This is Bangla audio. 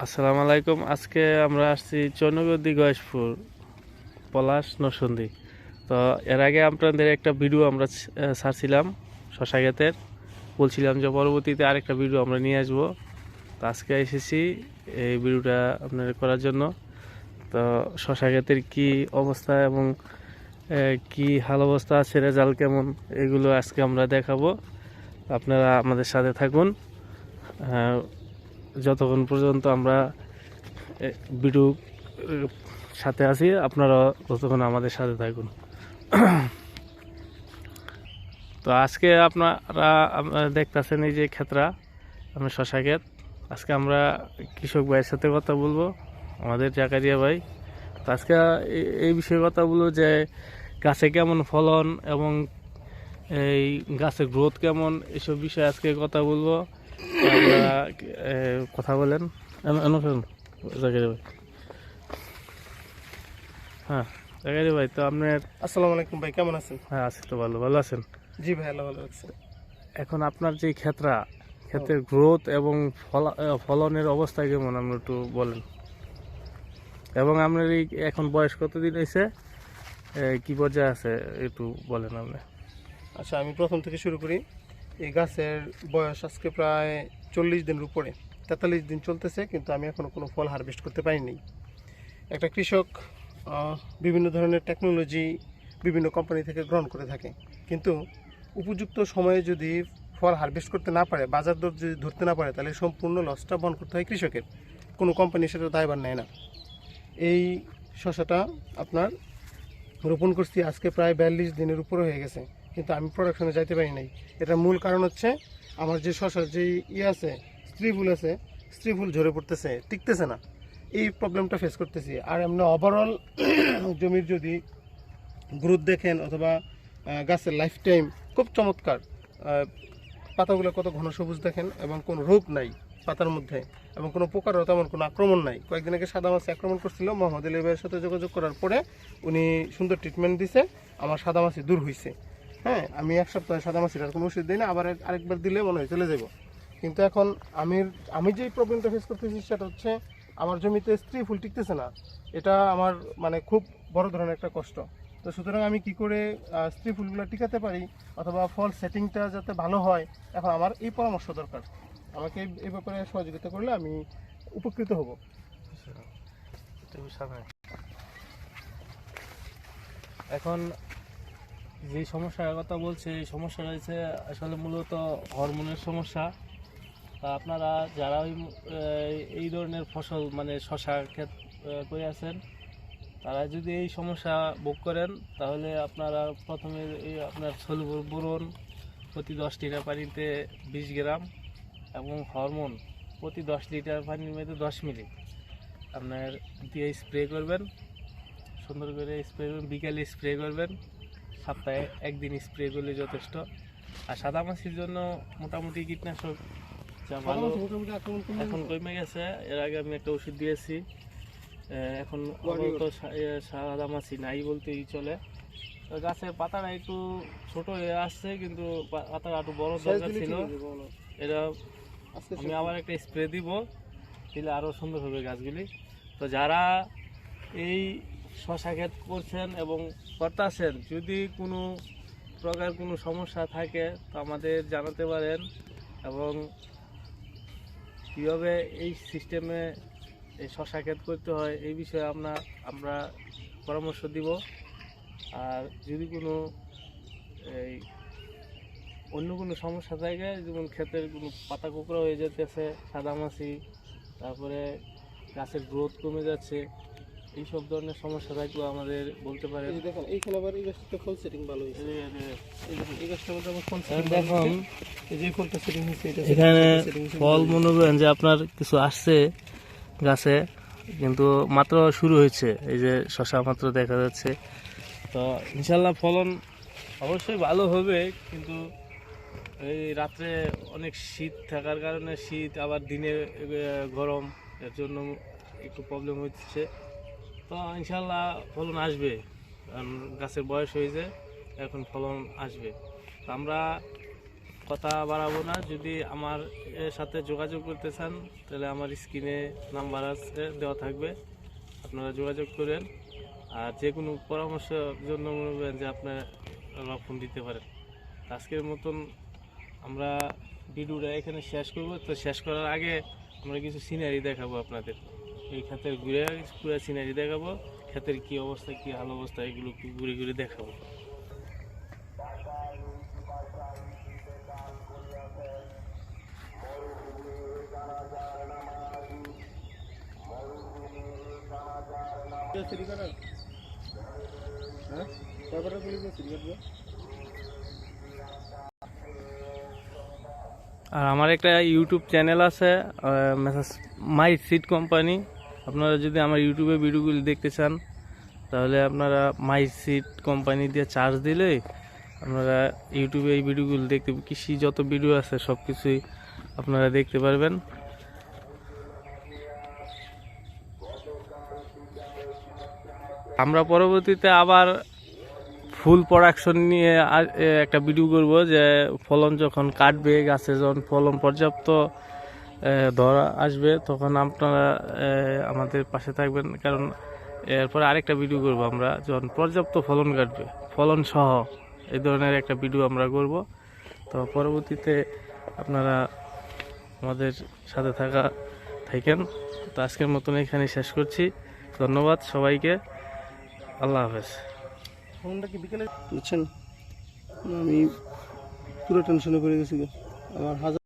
আসসালামু আলাইকুম। আজকে আমরা আসছি চন্দ্রগদি গয়েশপুর পলাশ নরসিংদী। তো এর আগে আপনাদের একটা ভিডিও আমরা ছাড়ছিলাম শশা ক্ষেতের, বলছিলাম যে পরবর্তীতে আরেকটা ভিডিও আমরা নিয়ে আসবো। তো আজকে এসেছি এই ভিডিওটা আপনাদের করার জন্য। তো শশা ক্ষেতের কী অবস্থা এবং কি হাল অবস্থা আছে, রেজাল্ট কেমন, এগুলো আজকে আমরা দেখাবো। আপনারা আমাদের সাথে থাকুন যতক্ষণ পর্যন্ত আমরা ভিডিও সাথে আছি, আপনারা ততক্ষণ আমাদের সাথে থাকুন। তো আজকে আপনারা দেখতেছেন এই যে ক্ষেত্রা, আমরা শশা ক্ষেত। আজকে আমরা কৃষক ভাইয়ের সাথে কথা বলবো, আমাদের জাকারিয়া ভাই। তো আজকে এই বিষয়ে কথা বলবো যে গাছে কেমন ফলন এবং এই গাছের গ্রোথ কেমন, এসব বিষয়ে আজকে কথা বলবো। আপনারা কথা বলেন জাকারিয়া ভাই। হ্যাঁ জাকারিয়া ভাই, তো আপনার আসসালামু আলাইকুম ভাই, কেমন আছেন? হ্যাঁ আছি, তো ভালো আছেন? জি ভাই, আল্লাহ ভালো রাখছে। এখন আপনার যে ক্ষেতের গ্রোথ এবং ফলনের অবস্থা কেমন, আপনি একটু বলেন। এবং আপনার এই এখন বয়স কতদিন হয়েছে, কি পর্যায়ে আছে, একটু বলেন আপনি। আচ্ছা, আমি প্রথম থেকে শুরু করি। এই গাছের বয়স আজকে প্রায় 40 দিনের উপরে, 43 দিন চলতেছে, কিন্তু আমি এখনো কোনো ফল হারভেস্ট করতে পারিনি। একটা কৃষক বিভিন্ন ধরনের টেকনোলজি বিভিন্ন কোম্পানি থেকে গ্রহণ করে থাকে, কিন্তু উপযুক্ত সময়ে যদি ফল হারভেস্ট করতে না পারে, বাজার দর যদি ধরতে না পারে, তাহলে সম্পূর্ণ লসটা বহন করতে হয় কৃষকের। কোনো কোম্পানি সেটা দায়ভার নেয় না। এই শসাটা আপনার রোপণ করছি আজকে প্রায় 42 দিনের উপরে হয়ে গেছে, কিন্তু আমি প্রোডাকশনে যাইতে পারি নাই। এটার মূল কারণ হচ্ছে আমার যে শসার যে আছে, স্ত্রী ফুল আছে, স্ত্রী ফুল ঝরে পড়তেছে, টিকতেছে না। এই প্রবলেমটা ফেস করতেছি। আর এমনি ওভারঅল জমির যদি গ্রোথ দেখেন অথবা গাছের লাইফ টাইম খুব চমৎকার। পাতাগুলো কত ঘন সবুজ দেখেন, এবং কোনো রোগ নাই পাতার মধ্যে, এবং কোনো পোকারও তেমন কোনো আক্রমণ নাই। কয়েকদিন আগে সাদা মাছি আক্রমণ করছিল, মোহাম্মদ আলী ভাইয়ের সাথে যোগাযোগ করার পরে উনি সুন্দর ট্রিটমেন্ট দিছে, আমার সাদা মাছি দূর হয়েছে। হ্যাঁ, আমি এক সপ্তাহে সাদা মাছির আর কোনো ওষুধ দিই না, আবার আরেকবার দিলে মনে হয় চলে যাব। কিন্তু এখন আমি যে প্রবলেমটা ফেস করতেছি সেটা হচ্ছে আমার জমিতে স্ত্রী ফুল টিকতেছে না। এটা আমার মানে খুব বড় ধরনের একটা কষ্ট। তো সুতরাং আমি কি করে স্ত্রী ফুলগুলো টিকাতে পারি অথবা ফল সেটিংটা যাতে ভালো হয়, এখন আমার এই পরামর্শ দরকার। আমাকে এই ব্যাপারে সহযোগিতা করলে আমি উপকৃত হব। এখন যে সমস্যার কথা বলছে, এই সমস্যা রয়েছে আসলে মূলত হরমোনের সমস্যা। তা আপনারা যারা এই ধরনের ফসল মানে শশা ক্ষেত করে আছেন, তারা যদি এই সমস্যা ভোগ করেন, তাহলে আপনারা প্রথমে এই আপনার সলুবর বোরন প্রতি 10 লিটার পানিতে 20 গ্রাম এবং হরমোন প্রতি 10 লিটার পানির মধ্যে 10 মিলি আপনার দিয়ে স্প্রে করবেন। সুন্দর করে স্প্রে করবেন, বিকালে স্প্রে করবেন, সপ্তাহে একদিন স্প্রে করলে যথেষ্ট। আর সাদা মাছির জন্য মোটামুটি কীটনাশক যা ভালো এখন কমে গেছে। এর আগে আমি একটা ওষুধ দিয়েছি, এখন তো সাদা মাছি নাই বলতেই চলে। গাছের পাতাটা একটু ছোট হয়ে আসছে, কিন্তু পাতাটা একটু বড় দরকার ছিল। এটা আমি আবার একটা স্প্রে দিব, দিলে আরও সুন্দর হবে গাছগুলি। তো যারা এই শশা ক্ষেত করছেন এবং করতেছেন, যদি কোনো প্রকার কোনো সমস্যা থাকে তো আমাদের জানাতে পারেন, এবং কীভাবে এই সিস্টেমে এই শশা ক্ষেত করতে হয় এই বিষয়ে আমরা পরামর্শ দিব। আর যদি কোনো এই অন্য কোনো সমস্যা থাকে, যেমন ক্ষেতের কোনো পাতা কোঁকড়া হয়ে যেতেছে, সাদামাছি, তারপরে গাছের গ্রোথ কমে যাচ্ছে, এইসব ধরনের সমস্যা থাকলেও আমাদের বলতে পারেন। দেখুন এইখানে আবার এই গাছটা ফুল সেটিং ভালো হয়েছে। এই গাছটা মধ্যে আমার ফুল দেখুন এই যে ফুলটা সেটিং হয়েছে, এটা এখানে ফল মনে করেন যে আপনার কিছু আসছে গাছে, কিন্তু মাত্র শুরু হয়েছে। এই যে শশা মাত্র দেখা যাচ্ছে। তো ইনশাল্লাহ ফলন অবশ্যই ভালো হবে, কিন্তু এই রাত্রে অনেক শীত থাকার কারণে, শীত আবার দিনে গরম, এর জন্য একটু প্রবলেম হচ্ছে। তো ইনশাল্লাহ ফলন আসবে, কারণ গাছের বয়স হয়েছে, এখন ফলন আসবে। তো আমরা কথা বাড়াবো না। যদি আমার এর সাথে যোগাযোগ করতে চান তাহলে আমার স্ক্রিনে নাম্বার আছে, দেওয়া থাকবে, আপনারা যোগাযোগ করেন। আর যে কোনো পরামর্শের জন্য মনে করেন যে আপনারা ফোন দিতে পারেন। আজকের মতন আমরা ভিডিওটা এখানে শেষ করব। তো শেষ করার আগে আমরা কিছু সিনারি দেখাবো আপনাদের। এই ক্ষেতের ঘুরে পুরো সিনারি দেখাবো, ক্ষেতের কি অবস্থা, কি হাল অবস্থা, এগুলো ঘুরে ঘুরে দেখাবো। আর আমার একটা ইউটিউব চ্যানেল আছে, মেসাজ মাই সিড কোম্পানি। আপনারা যদি আমার ইউটিউবে ভিডিওগুলি দেখতে চান তাহলে আপনারা মাই সিড কোম্পানি দিয়ে চার্জ দিলে আপনারা ইউটিউবে এই ভিডিওগুলো দেখতে, কৃষি যত ভিডিও আছে সব কিছুই আপনারা দেখতে পারবেন। আমরা পরবর্তীতে আবার ফুল প্রোডাকশন নিয়ে একটা ভিডিও করব, যে ফলন যখন কাটবে, গাছে যখন ফলন পর্যাপ্ত ধরা আসবে, তখন আপনারা আমাদের পাশে থাকবেন। কারণ এরপরে আরেকটা ভিডিও করব আমরা যখন পর্যাপ্ত ফলন কাটবে, ফলন সহ এই ধরনের একটা ভিডিও আমরা করব। তো পরবর্তীতে আপনারা আমাদের সাথে থাকেন। তো আজকের মতন এখানে শেষ করছি। ধন্যবাদ সবাইকে। আল্লাহ হাফেজ। ফোনটা কি বিকেলে বুঝছেন, আমি পুরো টেনশনে পড়ে গেছি। আমার হাজার